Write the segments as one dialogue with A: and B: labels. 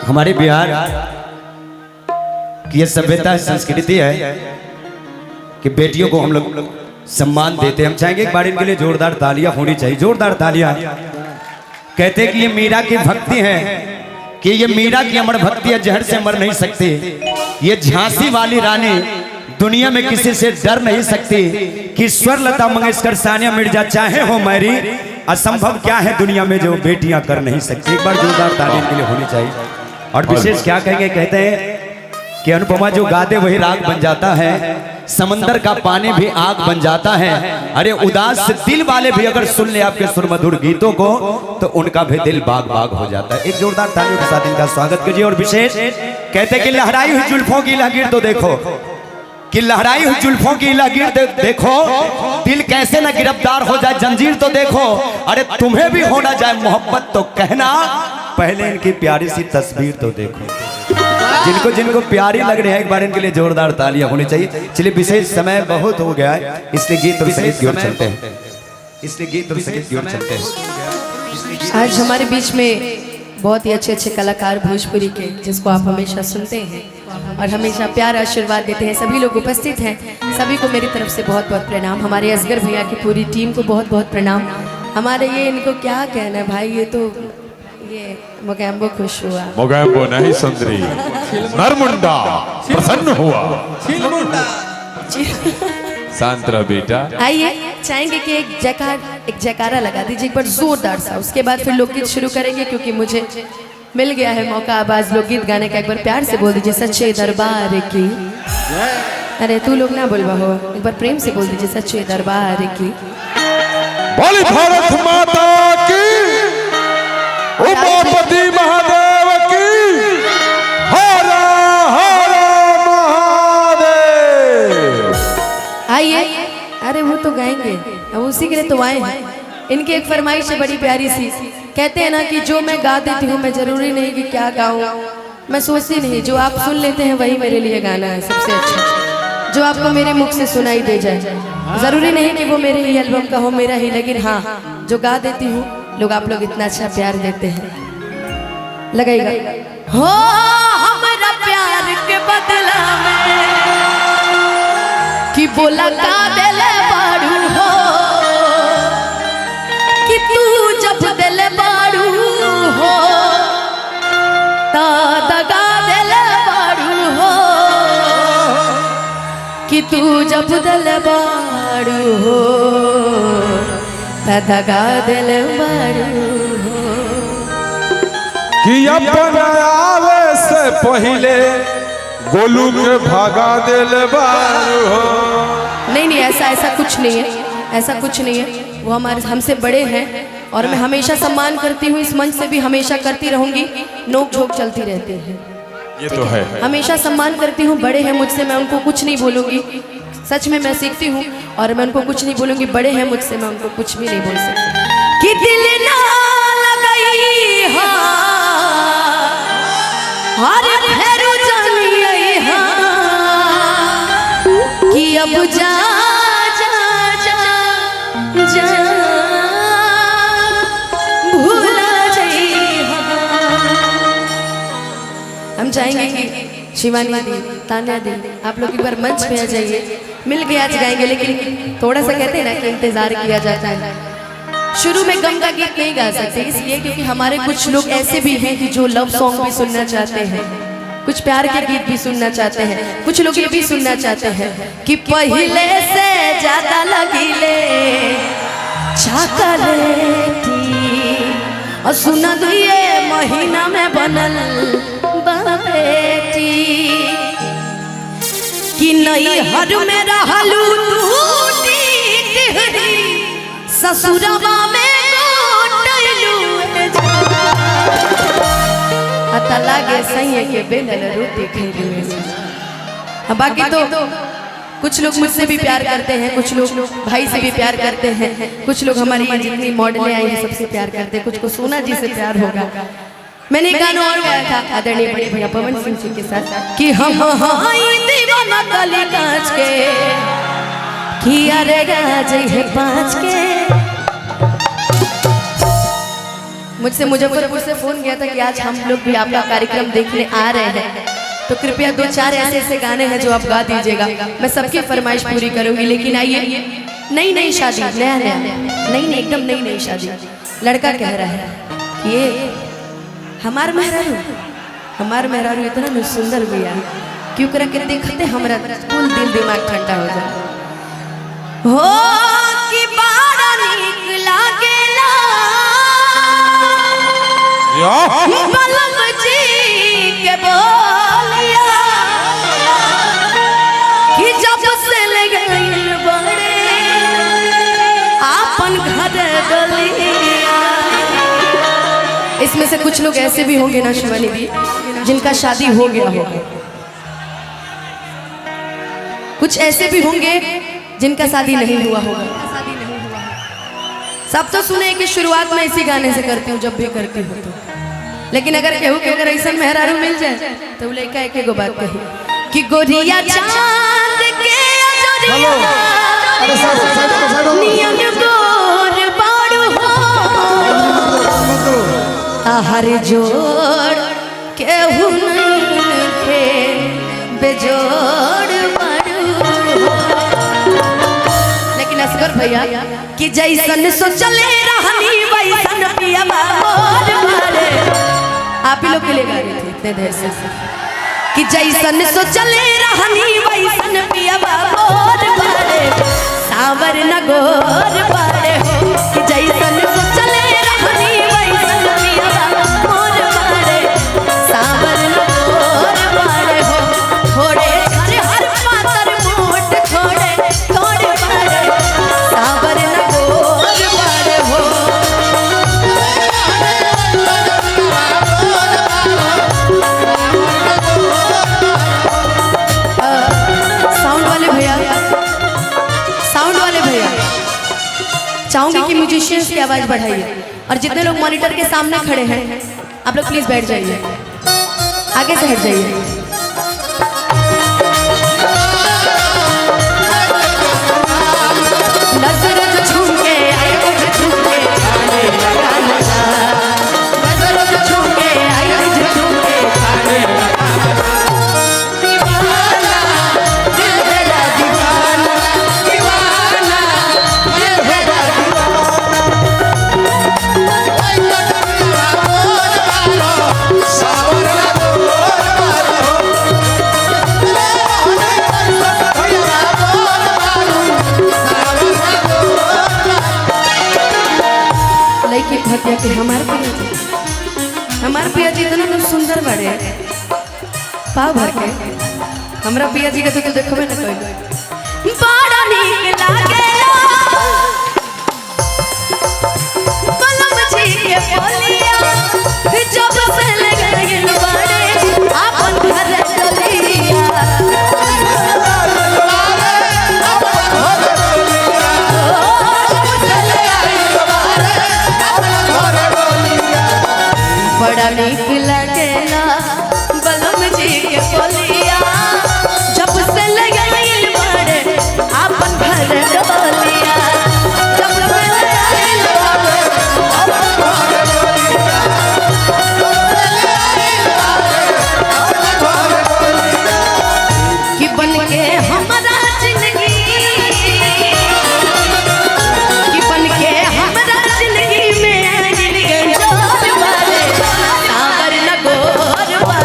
A: हमारे बिहार की ये सभ्यता संस्कृति है कि बेटियों को हम लोग सम्मान देते हैं। हम चाहेंगे एक बार इनके लिए जोरदार तालियां होनी चाहिए, जोरदार तालियां। कहते हैं कि ये मीरा की भक्ति है, कि ये मीरा की अमर भक्ति है, जहर से मर नहीं सकती। ये झांसी वाली रानी दुनिया में किसी से डर नहीं सकती। कि स्वर लता मंगेशकर, सानिया मिर्जा चाहे हो मैरी, असंभव क्या है दुनिया में जो बेटियां कर नहीं सकती। एक बार जोरदार ताली इनके लिए होनी चाहिए। और विशेष क्या कहेंगे, कहते हैं कि अनुपमा जो गा दे वही राग बन जाता है, समंदर का पानी भी आग बन जाता है। अरे उदास दिल वाले भी अगर सुन ले आपके सुरमधुर गीतों को तो उनका भी दिल बाग बाग हो जाता है। एक जोरदार तालियों के साथ इनका स्वागत कीजिए। और विशेष कहते कि लहराई हुई जुल्फों की लकीर तो देखो, कि लहराई हुई जुल्फों की लकीर देखो, दिल कैसे न गिरफ्तार हो जाए जंजीर तो देखो। अरे तुम्हें भी होना जाए मोहब्बत तो कहना, पहले इनकी प्यारी सी तस्वीर तो देखो। जिनको जिनको प्यारी लग रही है एक बार इनके लिए जोरदार तालियां होनी चाहिए। चलिए विशेष समय बहुत हो गया है, इसलिए गीत और संगीत की ओर चलते हैं, इसलिए गीत और संगीत की ओर चलते हैं।
B: आज हमारे बीच में बहुत ही अच्छे अच्छे कलाकार भोजपुरी के, जिसको आप हमेशा सुनते हैं और हमेशा प्यार आशीर्वाद देते हैं, सभी लोग उपस्थित हैं। सभी को मेरी तरफ से बहुत बहुत प्रणाम। हमारे असगर भैया की पूरी टीम को बहुत बहुत प्रणाम। हमारे ये इनको क्या कहना है भाई, ये तो ये मोगैम्बो खुश हुआ,
C: मोगैम्बो नहीं सुंदरी, नरमुंडा प्रसन्न हुआ। शांत रह बेटा।
B: आइए चाहेंगे कि एक जयकारा लगा दीजिए एक बार जोरदार सा, उसके बाद फिर लोकगीत शुरू करेंगे, क्योंकि मुझे मिल गया है मौका आवाज लोकगीत गाने का। एक बार प्यार से बोल दीजिए सच्चे दरबार की। अरे तू लोग ना बोलवा हो, एक बार प्रेम से बोल दीजिए सच्चे दरबार की।
C: बोली भारत माता की, उमापति महादेव की, हर हर महादेव।
B: आइए, अरे वो तो गाएंगे, अब उसी के लिए तो आए हैं। इनकी एक फरमाइश है बड़ी प्यारी सी, कहते हैं ना कि जो मैं गा देती हूँ मैं जरूरी नहीं कि क्या गाऊं, मैं सोचती नहीं, जो आप सुन लेते हैं वही मेरे लिए गाना है सबसे अच्छा, जो आपको मेरे मुख से सुनाई दे जाए। जरूरी नहीं कि वो मेरे ही एल्बम का हो, मेरा ही, लेकिन हाँ जो गा देती हूँ लोग, आप लोग इतना अच्छा प्यार देते हैं। लगाइएगा हो हमारा प्यार के बदला में कि बोला का दिल बारू हो, कि तू जब दिल बारू हो ता दगा दिल बारू हो, कि तू जब दिल बारू हो ता दगा दिल बारू हो।
C: कि अपना आवे से पहले गोलू के भागा दिल बारू हो।
B: नहीं ऐसा कुछ नहीं है, ऐसा कुछ नहीं है। वो हमारे हमसे बड़े हैं और मैं हमेशा सम्मान करती हूँ, इस मंच से भी हमेशा करती रहूंगी। नोक झोंक चलती रहती है,
C: ये तो है।
B: हमेशा सम्मान करती हूँ। बड़े हैं मुझसे, मैं उनको कुछ नहीं बोलूंगी। सच में मैं सीखती हूँ और मैं उनको कुछ नहीं बोलूंगी। बड़े हैं मुझसे, मैं उनको कुछ भी नहीं बोल सकती। कि दिल ना लगाई कि अब जा भूला जाइए। हम चाहेंगे कि शिवानी दी, तान्या दी, आप लोग एक बार मंच पे आ जाइए। मिल के आज गाएंगे, लेकिन थोड़ा सा कहते हैं ना कि इंतजार किया जाता है। शुरू में गम का गीत नहीं गा सकते, इसलिए क्योंकि हमारे कुछ लोग ऐसे भी हैं कि जो लव सॉन्ग भी सुनना चाहते हैं, कुछ प्यार के गीत भी सुनना चाहते हैं। कुछ लोग ये भी सुनना चाहते हैं कि पहले से ज्यादा लगीले चॉकलेटी, और सुना दिए महीना में बनल बेटी, कि नई हर में रहलू ससुरवा में पता लागे सही के बेलन रोटी खेलू। बाकी तो कुछ लोग मुझसे भी प्यार करते हैं, कुछ लोग भाई से भी प्यार करते हैं, कुछ लोग हमारी जितनी मॉडलें आई हैं सबसे प्यार करते हैं, कुछ को सोना जी से प्यार होगा। मैंने गाना और गाया था आदरणीय बड़े भैया पवन सिंह जी के साथ कि हम दीवाना गली कांच के, कि अरे गाज है पाँच के। मुझसे मुजफ्फरपुर से फोन गया था कि आज हम लोग भी आपका कार्यक्रम देखने आ रहे हैं, तो कृपया 2-4 ऐसे ऐसे गाने हैं जो आप गा दीजिएगा। मैं सबकी फरमाइश पूरी करूंगी। लेकिन आइए, नई शादी, नया नई एकदम नई शादी। लड़का कह रहा है कि ये हमार मेहरारू इतना न सुंदर भी है, क्यों कर के देखते हमरा कुल दिल दिमाग ठंडा हो जाए। हो कि बड़ा नीक लागेला बलम जी के बोलिया कि जब से लगल बड़े आपन घर डलिया। इसमें से कुछ लोग ऐसे भी होंगे ना शिवानी दी, जिनका शादी हो गया होगा। कुछ ऐसे भी होंगे जिनका शादी नहीं हुआ होगा। सब तो सुने कि शुरुआत में इसी गाने से करती हूँ जब भी करती हूँ तो। लेकिन अगर केहू के अगर ऐसा मेहरारू मिल जाए तो लड़का एक बात कही कि गोरिया चांद के नियन गोर बाड़ू हो हर जोड़ केहू नहीं थे बेजोड़ बाड़ू हो। लेकिन असगर भैया कि जैसन सोचले रहनी वैसन पिया मोर मारे। आप ही लोग के लिए गा रहे थे इतने देर से कि जैसन सोचले रहनी वैसन पिया मोर मारे सावर न गोर पारे हो कि जैसन सोचले रहनी वैसन पिया मोर मारे सावर न गोर पारे हो। थोड़े हर पातर मोट थोड़े पारे सावर न गोर पारे हो। साउंड वाले भैया चाहूंगी कि म्यूजिशियंस की आवाज बढ़ाइए, और जितने लोग मॉनिटर के सामने खड़े हैं आप लोग प्लीज बैठ जाइए, आगे से हट जाइए। नजर झूम के कि हमार पिया जी इतना तो सुंदर बड़े पाव भर के हमरा पिया जी के तो देखबे ना कोई बड़ा नीक लागेला बलम जी के बोलिया जब से लगल बड़े आपन घर डलिया। बड़ा नीक लगेला बलम जी के बोलिया जब से लगल बड़े आपन घर डलिया। जब से लगल कि बन के हमारा जिंदगी कि बन के हमारा जिंदगी में सावर न गोर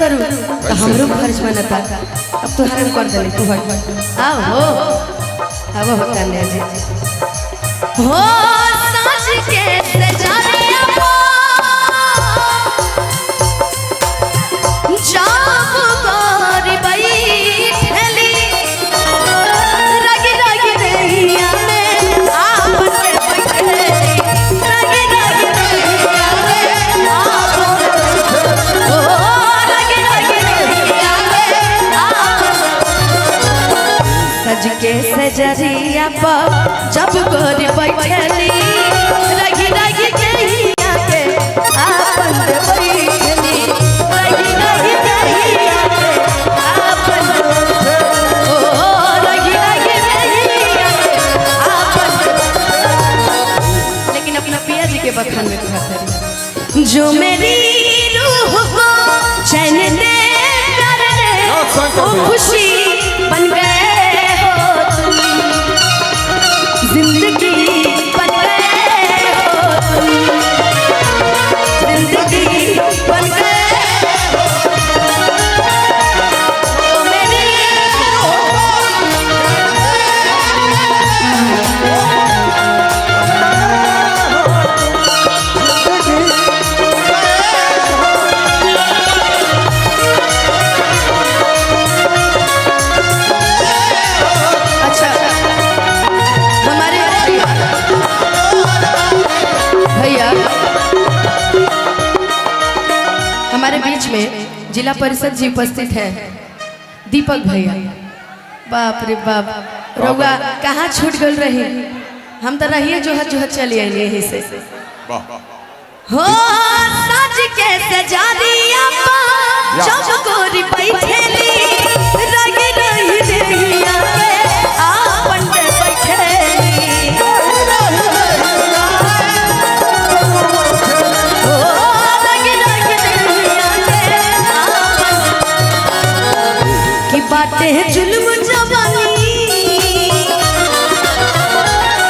B: करू तो हमरो फर्ज बनता। अब तो हरम कर दे तू हट आओ हो अब हो कन्या जी हो साज के सजारिया पा जाप गोरी बैठली रगी रगी रैया में आप के बैठली रगी रगी रैया में आप ओ रगी रगी रैया में आप सज के सजरिया पर जब गोरी बैठली रगी रगी रैया के आपन बैठली रगी रगी रैया के आपन ओ रगी रगी रैया के आपन। लेकिन अपना पिया जी के बखान में कहा जो मेरी रूह को चैन दे करने वो खुशी बन गए हो तुम जिंदगी बन गए हो तुम जिंदगी बन गए हो मेरी अच्छा हमारे भैया हमारे बीच में जिला परिषद जी उपस्थित है दीपक भैया। बाप रे बाप रउआ कहाँ छूट गल रही हम तो रहिए जो है चली आई यहीं से हो सज के सजा दिया पा जब गोरी बैठेली रगी रही देहिया के आपन पे बैठेली ओ रगी रगी देहिया के आपन की बातें जुल्म जवानी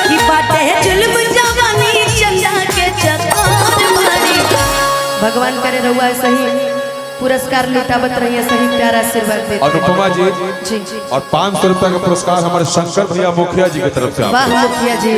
B: की बातें जुल्म जवानी चंदा के चकोर मारी। भगवान करे रहुआ सही पुरस्कार लुटावत रहिए सही प्यारा आशीर्वाद देते।
C: अनुपमा जी
B: जी
C: और 500 रुपया का पुरस्कार हमारे शंकर भैया मुखिया जी की तरफ से
B: वाह मुखिया जी